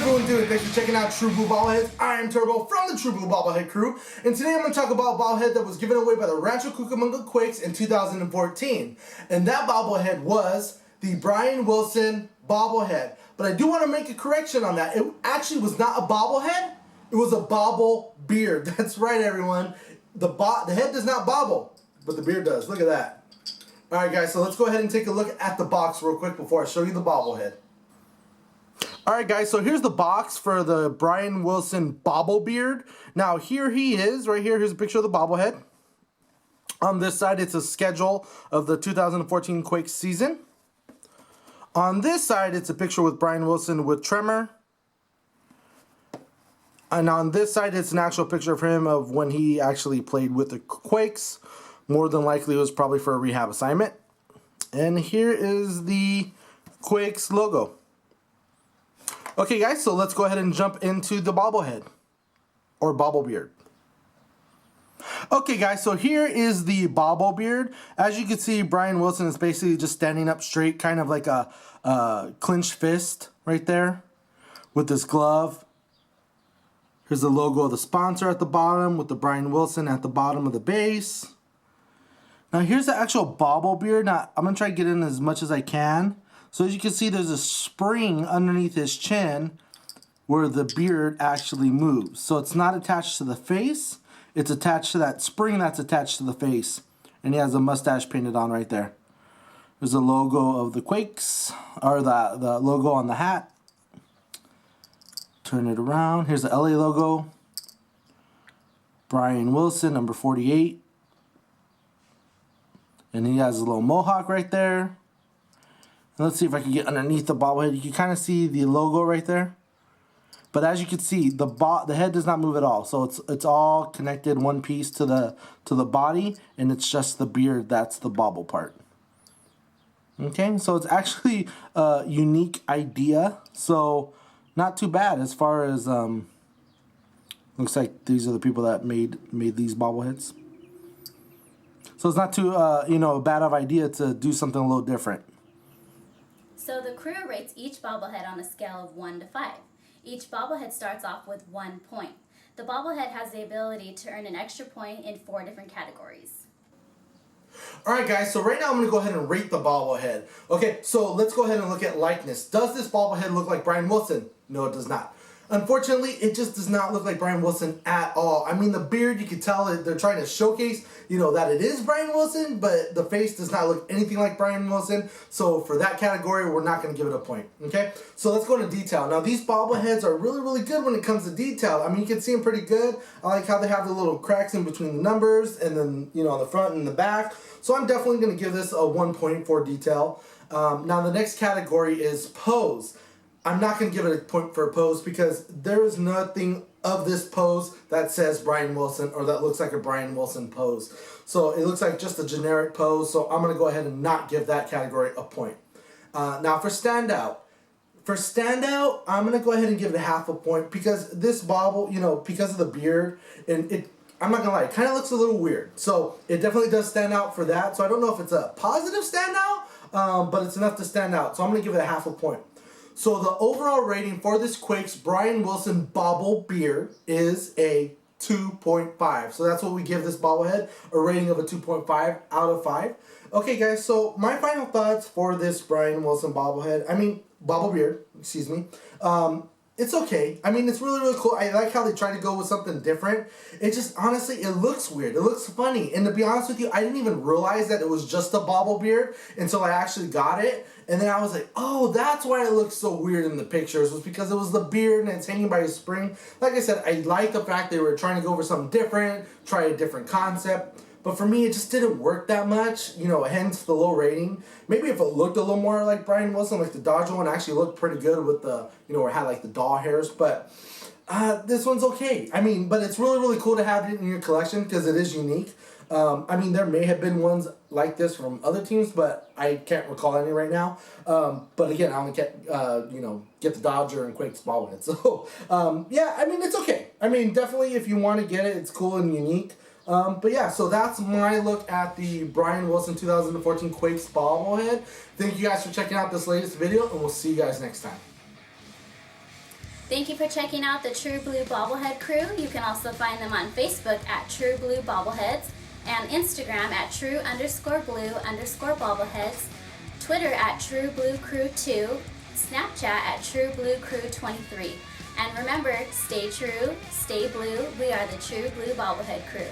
everyone doing? Thanks for checking out True Blue Bobbleheads. I am Turbo from the True Blue Bobblehead crew, and today I'm going to talk about a bobblehead that was given away by the Rancho Cucamonga Quakes in 2014. And that bobblehead was the Brian Wilson Bobblehead. But I do want to make a correction on that. It actually was not a bobblehead, it was a Bobblebeard. That's right, everyone. The head does not bobble, but the beard does. Look at that. Alright guys, so let's go ahead and take a look at the box real quick before I show you the bobblehead. Alright guys, so here's the box for the Brian Wilson Bobblebeard. Now here he is, right here, here's a picture of the bobblehead. On this side it's a schedule of the 2014 Quakes season. On this side it's a picture with Brian Wilson with tremor. And on this side it's an actual picture of him of when he actually played with the Quakes. More than likely it was probably for a rehab assignment. And here is the Quakes logo. Okay guys, so let's go ahead and jump into the bobblehead, or Bobblebeard. Okay guys, so here is the Bobblebeard. As you can see, Brian Wilson is basically just standing up straight, kind of like a clenched fist right there with this glove. Here's the logo of the sponsor at the bottom with the Brian Wilson at the bottom of the base. Now here's the actual Bobblebeard. Now I'm going to try to get in as much as I can. So as you can see, there's a spring underneath his chin where the beard actually moves. So it's not attached to the face, it's attached to that spring that's attached to the face. And he has a mustache painted on right there. There's a logo of the Quakes, or the logo on the hat. Turn it around. Here's the LA logo. Brian Wilson, number 48. And he has a little mohawk right there. Let's see if I can get underneath the bobblehead. You can kind of see the logo right there. But as you can see, the head does not move at all. So it's all connected one piece to the body, and it's just the beard that's the bobble part. Okay, so it's actually a unique idea. So not too bad as far as looks like these are the people that made these bobbleheads. So it's not too a bad of idea to do something a little different. So the crew rates each bobblehead on a scale of 1 to 5. Each bobblehead starts off with 1 point. The bobblehead has the ability to earn an extra point in 4 different categories. Alright guys, so right now I'm going to go ahead and rate the bobblehead. Okay, so let's go ahead and look at likeness. Does this bobblehead look like Brian Wilson? No, it does not. Unfortunately, it just does not look like Brian Wilson at all. I mean, the beard, you can tell that they're trying to showcase, that it is Brian Wilson, but the face does not look anything like Brian Wilson. So for that category, we're not going to give it a point, okay? So let's go into detail. Now, these bobbleheads are really, really good when it comes to detail. I mean, you can see them pretty good. I like how they have the little cracks in between the numbers and then, on the front and the back. So I'm definitely going to give this a 1 point for detail. Now, the next category is pose. I'm not going to give it a point for a pose because there is nothing of this pose that says Brian Wilson or that looks like a Brian Wilson pose. So it looks like just a generic pose, so I'm going to go ahead and not give that category a point. Now for standout. I'm going to go ahead and give it a half a point because this bobble, because of the beard, and I'm not going to lie, it kind of looks a little weird. So it definitely does stand out for that. So I don't know if it's a positive standout, but it's enough to stand out. So I'm going to give it a half a point. So the overall rating for this Quakes Brian Wilson Bobblebeard is a 2.5. So that's what we give this bobblehead, a rating of a 2.5 out of 5. Okay guys, so my final thoughts for this Brian Wilson Bobblebeard, excuse me. It's okay. I mean, it's really, really cool. I like how they try to go with something different. It just, honestly, it looks weird. It looks funny. And to be honest with you, I didn't even realize that it was just a Bobblebeard until I actually got it. And then I was like, oh, that's why it looks so weird in the pictures. Was because it was the beard and it's hanging by a spring. Like I said, I like the fact they were trying to go for something different, try a different concept. But for me, it just didn't work that much, hence the low rating. Maybe if it looked a little more like Brian Wilson, like the Dodger one actually looked pretty good with the, where it had like the doll hairs. But this one's okay. I mean, but it's really, really cool to have it in your collection because it is unique. I mean, there may have been ones like this from other teams, but I can't recall any right now. But again, I only get, get the Dodger and Quakes bobblehead. So, yeah, I mean, it's okay. I mean, definitely if you want to get it, it's cool and unique. But yeah, so that's my look at the Brian Wilson 2014 Quakes bobblehead. Thank you guys for checking out this latest video, and we'll see you guys next time. Thank you for checking out the True Blue Bobblehead crew. You can also find them on Facebook at True Blue Bobbleheads and Instagram at True_Blue_Bobbleheads, Twitter at True Blue Crew 2, Snapchat at True Blue Crew 23. And remember, stay true, stay blue. We are the True Blue Bobblehead crew.